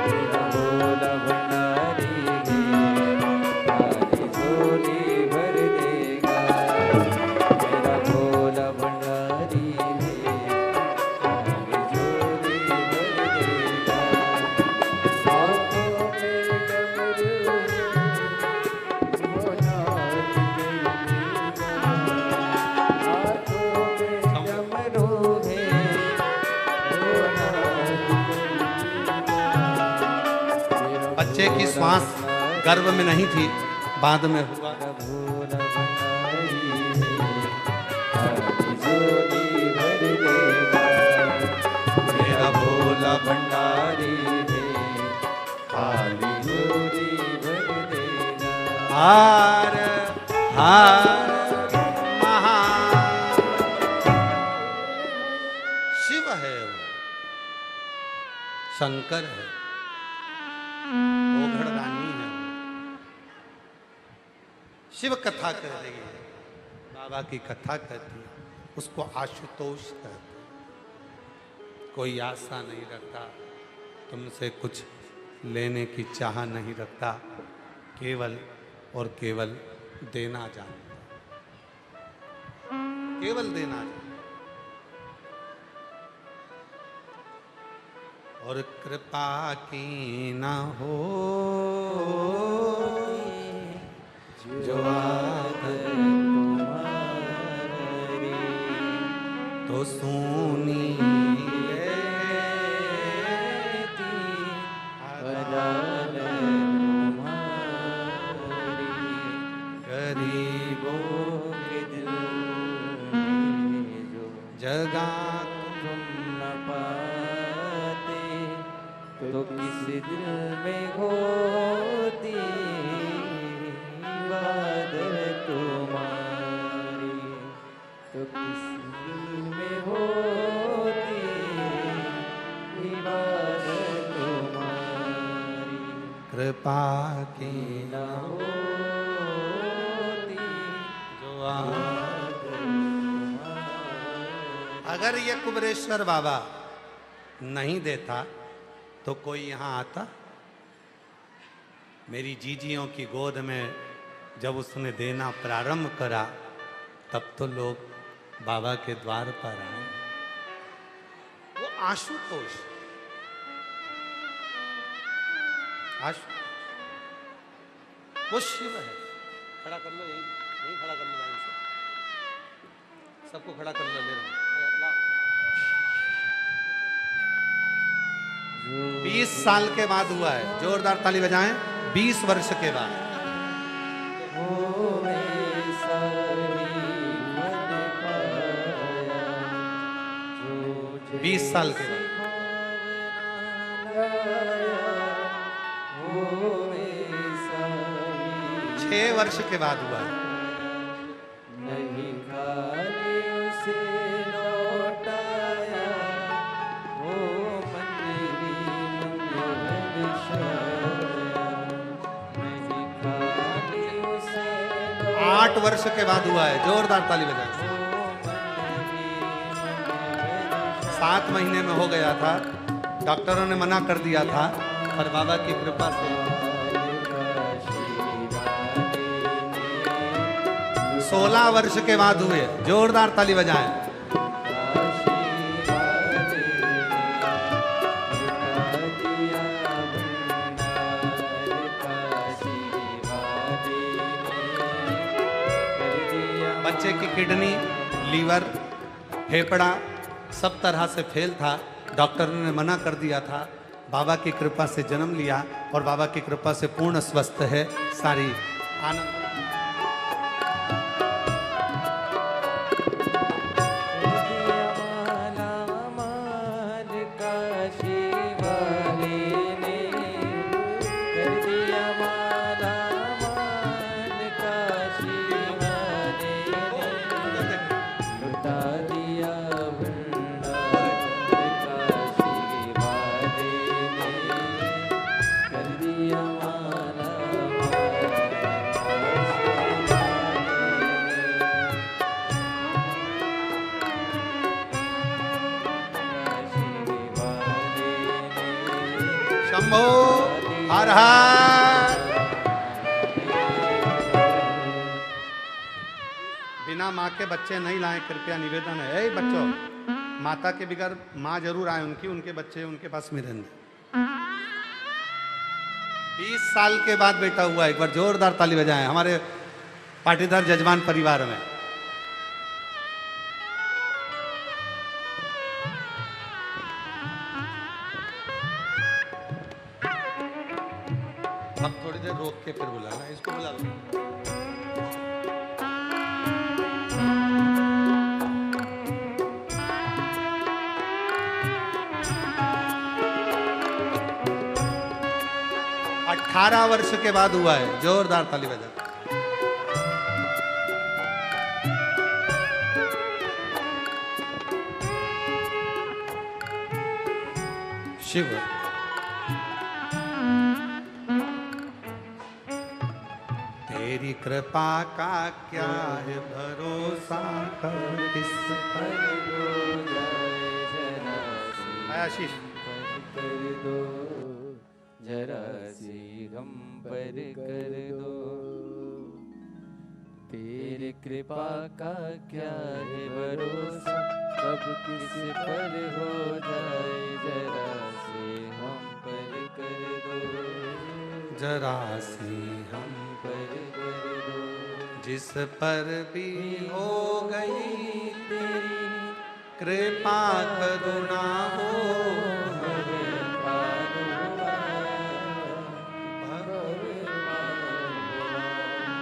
Speaker 2: मेरा भोला भंडारी है, आज झोली भर देगा। मेरा भोला भंडारी है, आज झोली भर देगा। आँखों में डमरू वो नाच गई। आँखों में डमरू है वो नाच गई।
Speaker 1: बच्चे की श्वास गर्भ में नहीं थी, बाद में हुआ।
Speaker 2: भोला भंडारी है, आज झोली भर देगा। मेरा भोला भंडारी है, आज झोली भर देगा।
Speaker 1: हार हार महा शिव है वो, शंकर है, ओघड़ रानी है। शिव कथा कर रही है, बाबा की कथा कहती है, उसको आशुतोष कहते हैं। कोई आशा नहीं रखता, तुमसे कुछ लेने की चाह नहीं रखता, केवल और केवल देना जानता, केवल देना जानता। और कृपा की ना हो जो आदत
Speaker 2: तुम्हारी
Speaker 1: तो सुनी
Speaker 2: अदालत तुम्हारी।
Speaker 1: गरीबों
Speaker 2: के दिल में जो
Speaker 1: जगा
Speaker 2: तुम न पाते तो किस दिल में होती इबादत तुम्हारी। तो किस दिल में होती इबादत तुम्हारी।
Speaker 1: कृपा की
Speaker 2: ना होती
Speaker 1: जो अगर ये कुबरेश्वर बाबा नहीं देता तो कोई यहाँ आता? मेरी जीजियों की गोद में जब उसने देना प्रारंभ करा तब तो लोग बाबा के द्वार पर आए। वो आशुतोष, आशु वो शिव है। खड़ा कर लो, यही खड़ा कर लो, लाइन से सबको खड़ा कर लो। ले रहा 20 साल के बाद हुआ है, जोरदार ताली बजाएं। 20 वर्ष के बाद 20 साल के बाद 6 वर्ष के बाद हुआ है।
Speaker 2: नहीं खाली उसे लौटाया वो मंदिरी मंदिर शाया। नहीं खाली उसे
Speaker 1: 8 वर्ष के बाद हुआ है, जोरदार ताली बजाएं। 7 महीने में हो गया था, डॉक्टरों ने मना कर दिया था, पर बाबा की कृपा से 16 वर्ष के बाद हुए। जोरदार ताली बजाएं। बच्चे की किडनी, लीवर, फेफड़ा सब तरह से फेल था, डॉक्टर ने मना कर दिया था। बाबा की कृपा से जन्म लिया और बाबा की कृपा से पूर्ण स्वस्थ है। सारी आनंद हर हर। बिना माँ के बच्चे नहीं लाएं, कृपया निवेदन है। ए बच्चों, माता के बगैर माँ जरूर आए उनकी, उनके बच्चे उनके पास में रहने। 20 साल के बाद बेटा हुआ, एक बार जोरदार ताली बजाएं हमारे पाटीदार जजमान परिवार में। अब थोड़ी देर रोक के फिर बुलाना, इसको बुला लो। 18 वर्ष के बाद हुआ है, जोरदार ताली बजा। शिव तेरी कृपा का क्या है भरोसा, कब किस पर
Speaker 2: हो जाए जरा सी
Speaker 1: आशीष
Speaker 2: कर दो, जरा सी हम पर कर दो। तेरी कृपा का क्या है भरोसा, कब किस पर हो जाए जरा से हम पर कर दो,
Speaker 1: जरा सी हम
Speaker 2: पर कर दो।
Speaker 1: जिस पर भी हो गई तेरी कृपा करुणा हो,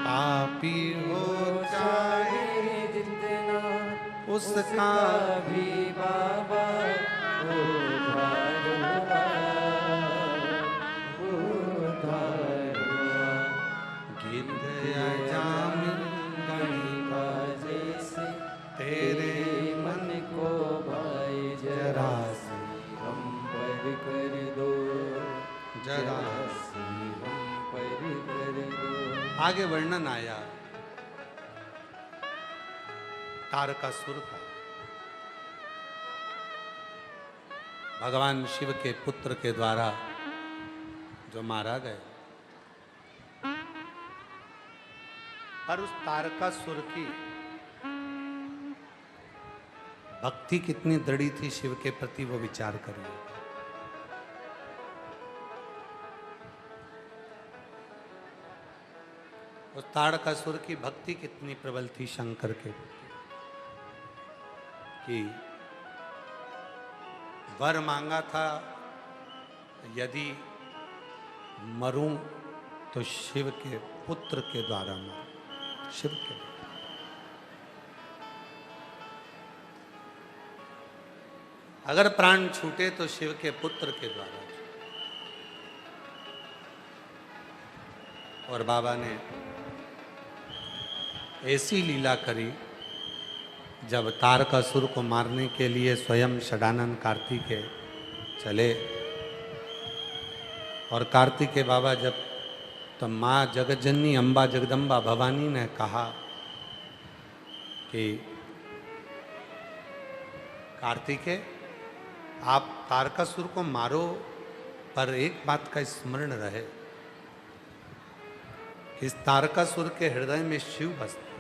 Speaker 1: पापी हो चाहे
Speaker 2: जितना
Speaker 1: उसका
Speaker 2: भी बाबा उद्धार हुआ, उद्धार हुआ।
Speaker 1: गिद्ध अजामिन
Speaker 2: गणिका जैसे
Speaker 1: तेरे
Speaker 2: मन को भाई जरा सी हम पर कर दो,
Speaker 1: जरा
Speaker 2: सी हम पर कर दो।
Speaker 1: आगे वर्णन आया तारकासुर का। भगवान शिव के पुत्र के द्वारा जो मारा गया, पर उस तारकासुर की भक्ति कितनी दृढ़ी थी शिव के प्रति, वो विचार करिए। उस तारकासुर की भक्ति कितनी प्रबल थी शंकर के प्रति, कि वर मांगा था यदि मरूं तो शिव के पुत्र के द्वारा मरूं, शिव के। अगर प्राण छूटे तो शिव के पुत्र के द्वारा। और बाबा ने ऐसी लीला करी, जब तारकासुर को मारने के लिए स्वयं षडानंद कार्तिकेय चले, और कार्तिकेय बाबा जब तो माँ जगज्जननी अम्बा जगदम्बा भवानी ने कहा कि कार्तिकेय आप तारकासुर को मारो, पर एक बात का स्मरण रहे, इस तारकासुर के हृदय में शिव बसते,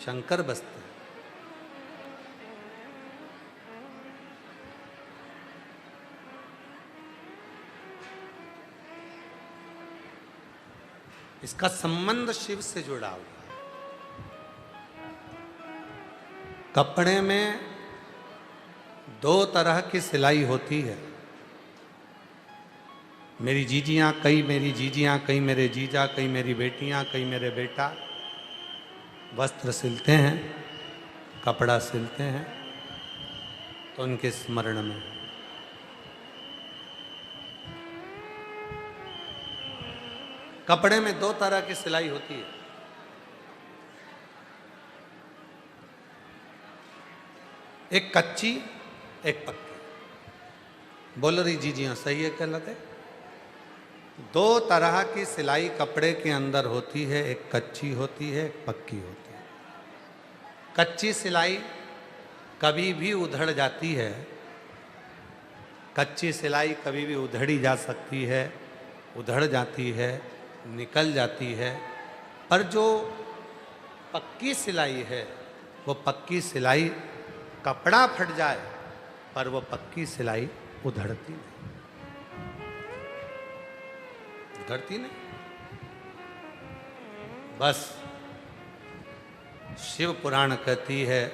Speaker 1: शंकर बसते। इसका संबंध शिव से जुड़ा हुआ है। कपड़े में 2 तरह की सिलाई होती है। मेरी जीजियाँ, कई मेरी जीजियाँ, कई मेरे जीजा, कई मेरी बेटियाँ, कई मेरे बेटा वस्त्र सिलते हैं, कपड़ा सिलते हैं, तो उनके स्मरण में। कपड़े में 2 तरह की सिलाई होती है। एक कच्ची, एक पक्की। बोल रही जीजियाँ सही है कहलाते। 2 तरह की सिलाई कपड़े के अंदर होती है, एक कच्ची होती है, एक पक्की होती है। कच्ची सिलाई कभी भी उधड़ जाती है, कच्ची सिलाई कभी भी उधड़ी जा सकती है, उधड़ जाती है, निकल जाती है, पर जो पक्की सिलाई है वो पक्की सिलाई, कपड़ा फट जाए पर वो पक्की सिलाई उधड़ती नहीं, उधड़ती नहीं। बस शिव पुराण कहती है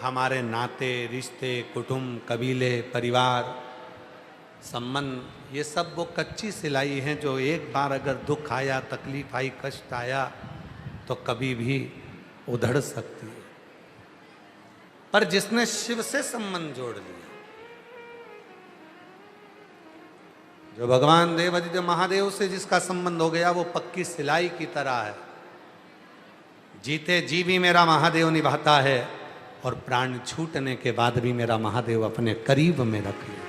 Speaker 1: हमारे नाते, रिश्ते, कुटुंब, कबीले, परिवार, संबंध, ये सब वो कच्ची सिलाई हैं जो एक बार अगर दुख आया, तकलीफ आई, कष्ट आया तो कभी भी उधड़ सकती है। पर जिसने शिव से संबंध जोड़ लिया, जो भगवान देवादिदेव महादेव से जिसका संबंध हो गया, वो पक्की सिलाई की तरह है। जीते जी भी मेरा महादेव निभाता है और प्राण छूटने के बाद भी मेरा महादेव अपने करीब में रख लेता है।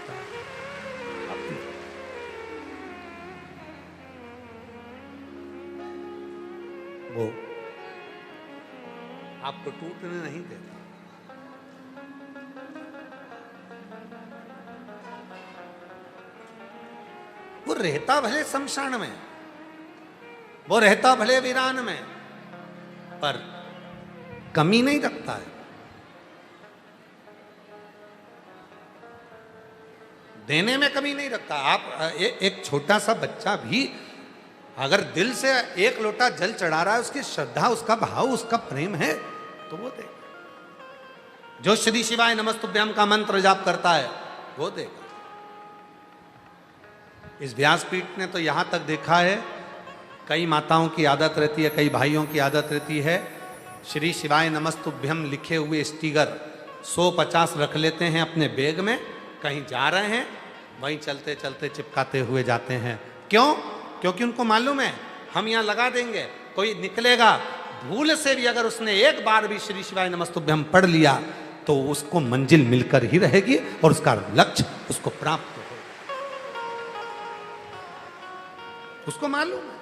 Speaker 1: वो आपको टूटने नहीं देता। वो रहता भले शमशान में, वो रहता भले वीरान में, पर कमी नहीं रखता है। देने में कमी नहीं रखता। आप एक छोटा सा बच्चा भी अगर दिल से एक लोटा जल चढ़ा रहा है, उसकी श्रद्धा, उसका भाव, उसका प्रेम है, तो वो देगा। जो श्री शिवाय नमस्तुभ्यम का मंत्र जाप करता है वो देगा। इस व्यासपीठ ने तो यहां तक देखा है, कई माताओं की आदत रहती है, कई भाइयों की आदत रहती है, श्री शिवाय नमस्तुभ्यम लिखे हुए स्टिकर 150 रख लेते हैं अपने बैग में, कहीं जा रहे हैं वहीं चलते चलते चिपकाते हुए जाते हैं। क्यों? क्योंकि उनको मालूम है हम यहाँ लगा देंगे, कोई निकलेगा, भूल से भी अगर उसने एक बार भी श्री शिवाय नमस्तुभ्यम पढ़ लिया तो उसको मंजिल मिलकर ही रहेगी और उसका लक्ष्य उसको प्राप्त होगा। उसको मालूम है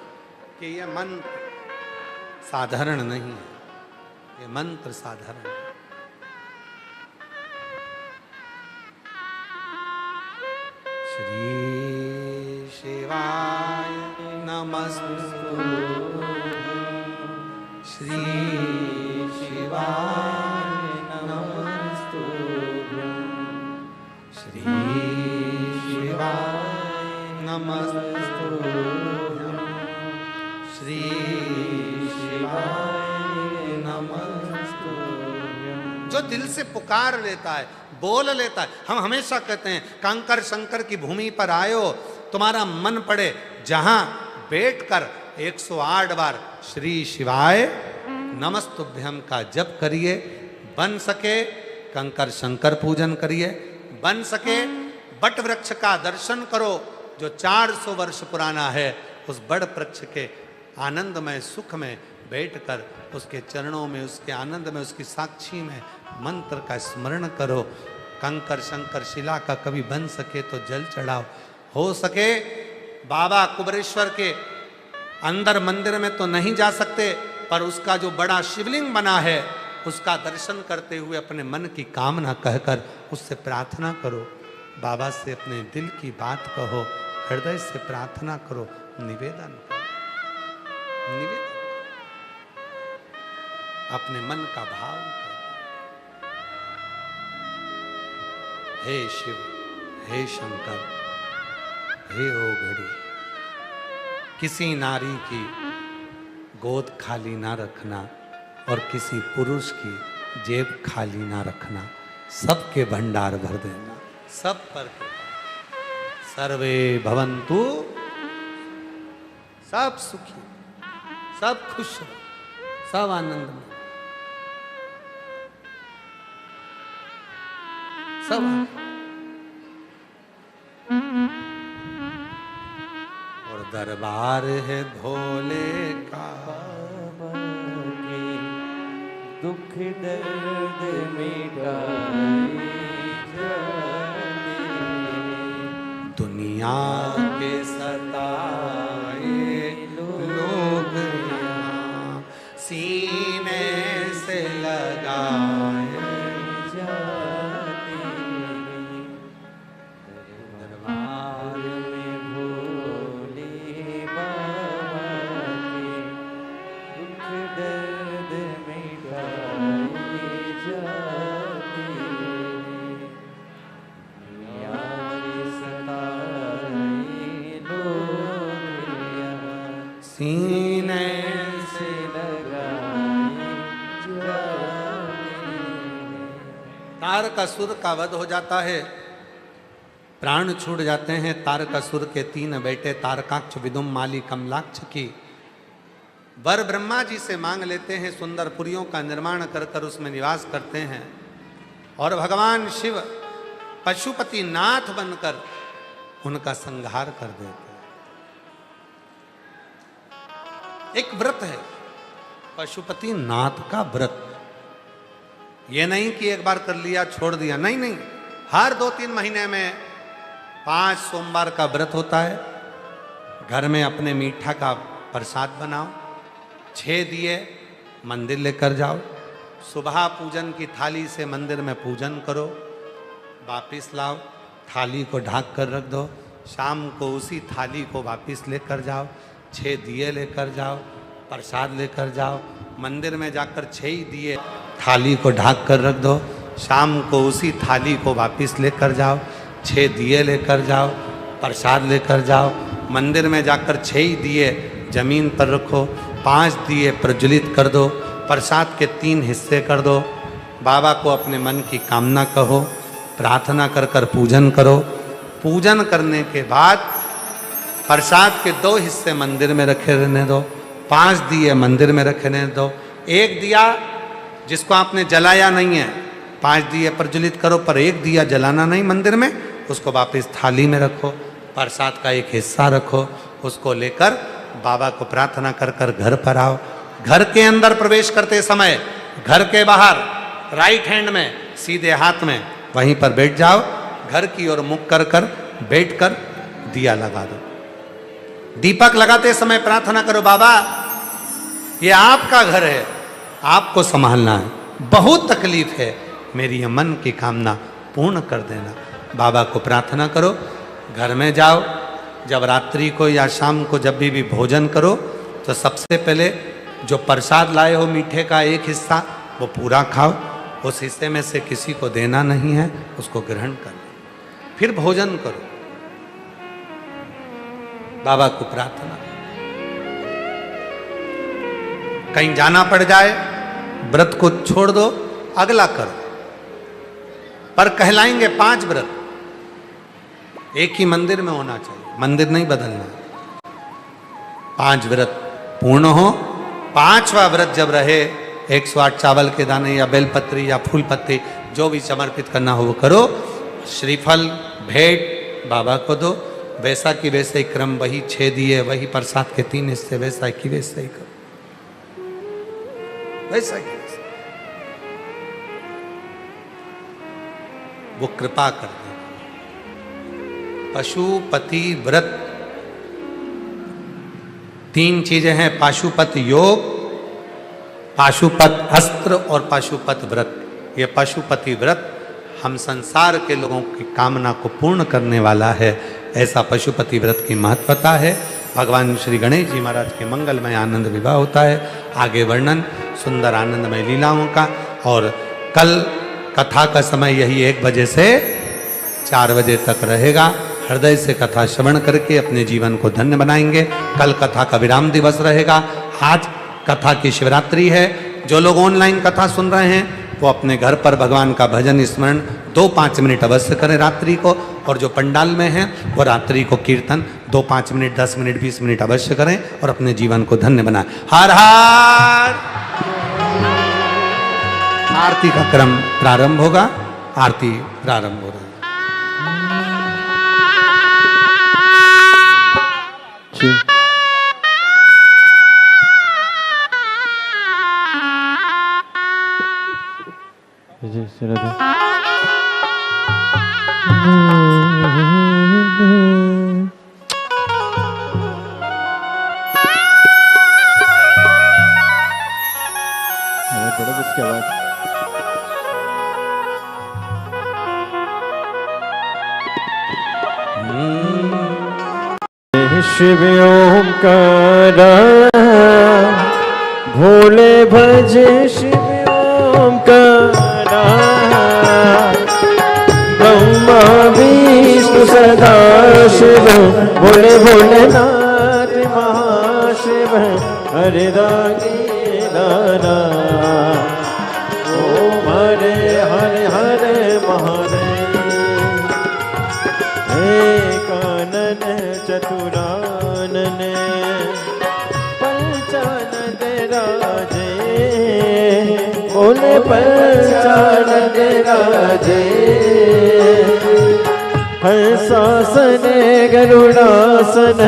Speaker 1: कि यह मंत्र साधारण नहीं है, ये मंत्र साधारण है। श्री शिवाय नमस्तुभ्यं, श्री शिवाय नमस्तुभ्यं, श्री शिवाय नमस्तुभ्यं, श्री शिवाय नमस्तुभ्यं। जो दिल से पुकार लेता है, बोल लेता है। हम हमेशा कहते हैं कंकर शंकर की भूमि पर आयो, तुम्हारा मन पड़े जहां बैठकर 108 बार श्री शिवाय नमस्तुभ्यम का जप करिए। बन सके कंकर शंकर पूजन करिए, बन सके बट वृक्ष का दर्शन करो जो 400 वर्ष पुराना है। उस बड़ वृक्ष के आनंदमय सुख में बैठकर उसके चरणों में, उसके आनंद में, उसकी साक्षी में मंत्र का स्मरण करो। कंकर शंकर शिला का कभी बन सके तो जल चढ़ाओ। हो सके बाबा कुबरेश्वर के अंदर मंदिर में तो नहीं जा सकते, पर उसका जो बड़ा शिवलिंग बना है उसका दर्शन करते हुए अपने मन की कामना कहकर उससे प्रार्थना करो। बाबा से अपने दिल की बात कहो, हृदय से प्रार्थना करो, निवेदन करो, निवेदन अपने मन का भाव करो। हे शिव, हे शंकर, हे ओघड़ी, किसी नारी की गोद खाली ना रखना और किसी पुरुष की जेब खाली ना रखना, सबके भंडार भर देना, सब पर सर्वे भवन्तु, सब सुखी, सब खुश, सब आनंद में, सब और दरबार है भोले का,
Speaker 2: दुख दर्द मिटाए
Speaker 1: दुनिया के सताए लोग यहाँ सीने से लगाए सीने
Speaker 2: से लगाए जाने।
Speaker 1: तारकासुर का वध हो जाता है, प्राण छूट जाते हैं। तारकासुर के 3 बेटे तारकाक्ष, विदुम, माली, कमलाक्ष की वर ब्रह्मा जी से मांग लेते हैं। सुंदर पुरियों का निर्माण कर कर उसमें निवास करते हैं और भगवान शिव पशुपति नाथ बनकर उनका संहार कर देते हैं। एक व्रत है पशुपति नाथ का व्रत। ये नहीं कि एक बार कर लिया छोड़ दिया, नहीं नहीं, हर 2-3 महीने में 5 सोमवार का व्रत होता है। घर में अपने मीठा का प्रसाद बनाओ, 6 दिए मंदिर लेकर जाओ, सुबह पूजन की थाली से मंदिर में पूजन करो, वापिस लाओ, थाली को ढक कर रख दो, शाम को उसी थाली को वापिस लेकर जाओ, 6 दिए लेकर जाओ, प्रसाद लेकर जाओ, मंदिर में जाकर 6 ही दिए थाली को ढक कर रख दो, शाम को उसी थाली को वापिस लेकर जाओ, 6 दिए लेकर जाओ, प्रसाद लेकर जाओ, मंदिर में जाकर 6 ही दिए जमीन पर रखो, 5 दिए प्रज्वलित कर दो, प्रसाद के 3 हिस्से कर दो, बाबा को अपने मन की कामना कहो, प्रार्थना कर कर पूजन करो। पूजन करने के बाद प्रसाद के 2 हिस्से मंदिर में रखे रहने दो, 5 दिए मंदिर में रखने दो। 1 दिया जिसको आपने जलाया नहीं है, 5 दिए प्रज्वलित करो, पर 1 दिया जलाना नहीं मंदिर में, उसको वापस थाली में रखो, प्रसाद का 1 हिस्सा रखो, उसको लेकर बाबा को प्रार्थना कर कर घर पर आओ। घर के अंदर प्रवेश करते समय घर के बाहर राइट हैंड में सीधे हाथ में वहीं पर बैठ जाओ, घर की ओर मुख कर कर बैठ कर दिया लगा दो। दीपक लगाते समय प्रार्थना करो, बाबा ये आपका घर है, आपको संभालना है, बहुत तकलीफ है, मेरी ये मन की कामना पूर्ण कर देना। बाबा को प्रार्थना करो, घर में जाओ, जब रात्रि को या शाम को जब भी भोजन करो तो सबसे पहले जो प्रसाद लाए हो मीठे का 1 हिस्सा वो पूरा खाओ, उस हिस्से में से किसी को देना नहीं है, उसको ग्रहण कर लो, फिर भोजन करो। बाबा को प्रार्थना, कहीं जाना पड़ जाए व्रत को छोड़ दो, अगला करो, पर कहलाएंगे 5 व्रत, एक ही मंदिर में होना चाहिए, मंदिर नहीं बदलना। 5 व्रत पूर्ण हो। 5वां व्रत जब रहे 108 चावल के दाने या बेलपत्री या फूल पत्ती जो भी समर्पित करना हो वो करो, श्रीफल भेंट बाबा को दो, वैसा की वैसे ही क्रम, वही 6 दिए, वही प्रसाद के 3 हिस्से, वैसा की वैसे ही करो, वैसा की वैसा। वो कृपा कर दे। पशुपति व्रत 3 चीजें हैं, पाशुपत योग, पाशुपत अस्त्र और पाशुपत व्रत। ये पशुपति व्रत हम संसार के लोगों की कामना को पूर्ण करने वाला है, ऐसा पशुपति व्रत की महत्वता है। भगवान श्री गणेश जी महाराज के मंगलमय आनंद विवाह होता है। आगे वर्णन सुंदर आनंदमय लीलाओं का, और कल कथा का समय यही 1 बजे से 4 बजे तक रहेगा। हृदय से कथा श्रवण करके अपने जीवन को धन्य बनाएंगे। कल कथा का विराम दिवस रहेगा। आज कथा की शिवरात्रि है। जो लोग ऑनलाइन कथा सुन रहे हैं वो अपने घर पर भगवान का भजन स्मरण 2-5 मिनट अवश्य करें रात्रि को, और जो पंडाल में हैं वो रात्रि को कीर्तन 2-5 मिनट, 10 मिनट, 20 मिनट अवश्य करें और अपने जीवन को धन्य बनाएं। हर हर। आरती का क्रम प्रारंभ होगा। आरती प्रारंभ हो रहा है।
Speaker 2: उसके बाद शिव ओंकार भोले भजे शिव ओंकार ब्रह्मा विष्णु सदा शिव भोले भोलेनाथ महाशिव
Speaker 3: शिव हरिदानी दाना। ओम हरे हरे हरे महादेव। एकानन चतुरानन पंचानन राजे। बोले पंचानन राजे। हंसासन गरुड़ासन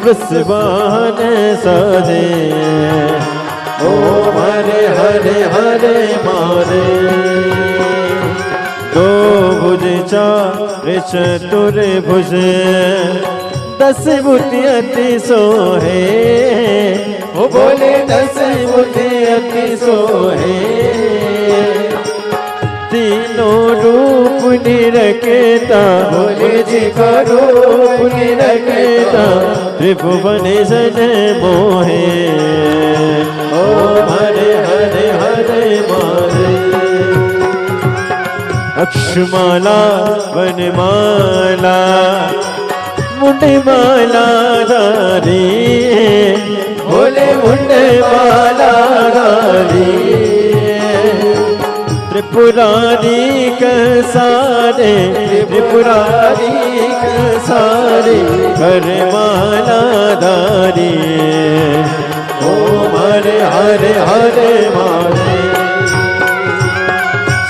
Speaker 3: विश्वान साधे। ओम हरे हरे हरे मारे। दो भुज चार चतुर भुज 10 बुद्धि अति सोहे। वो बोले 10 बुद्धि अति सोहे। तीनों रूप निरखेता। बोले जी का रूप निरखेता। त्रिभुवन जन मोहे। ओम हरे हरे हरे मारे। अक्षमाला वनमाला मुंडमाला धारी। बोले मुंडमाला धारी। त्रिपुरारी सारे त्रिपुरारी सारे करमाला धारी। ओम हरे हरे हरे मारे।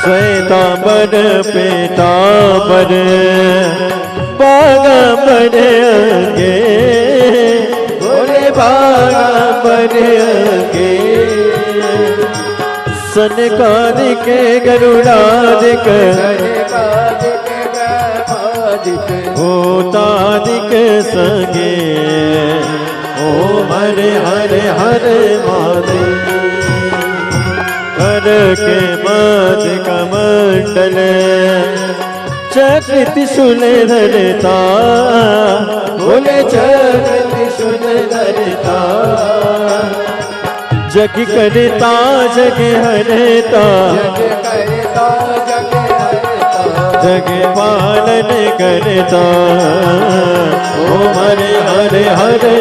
Speaker 3: श्वेतांबर पीतांबर बागांबर अंगे। बोले बागांबर अंगे। सनकादिक गरुड़ादिक भूतादिक संगे। ओम हरे हरे हरे महादेव। कर के मध कमंडल चक्र त्रिशूल धरता। बोले चक्र त्रिशूल धरता। जग करता जग हरता। जग पालन करता। ओम हरे हरे हरे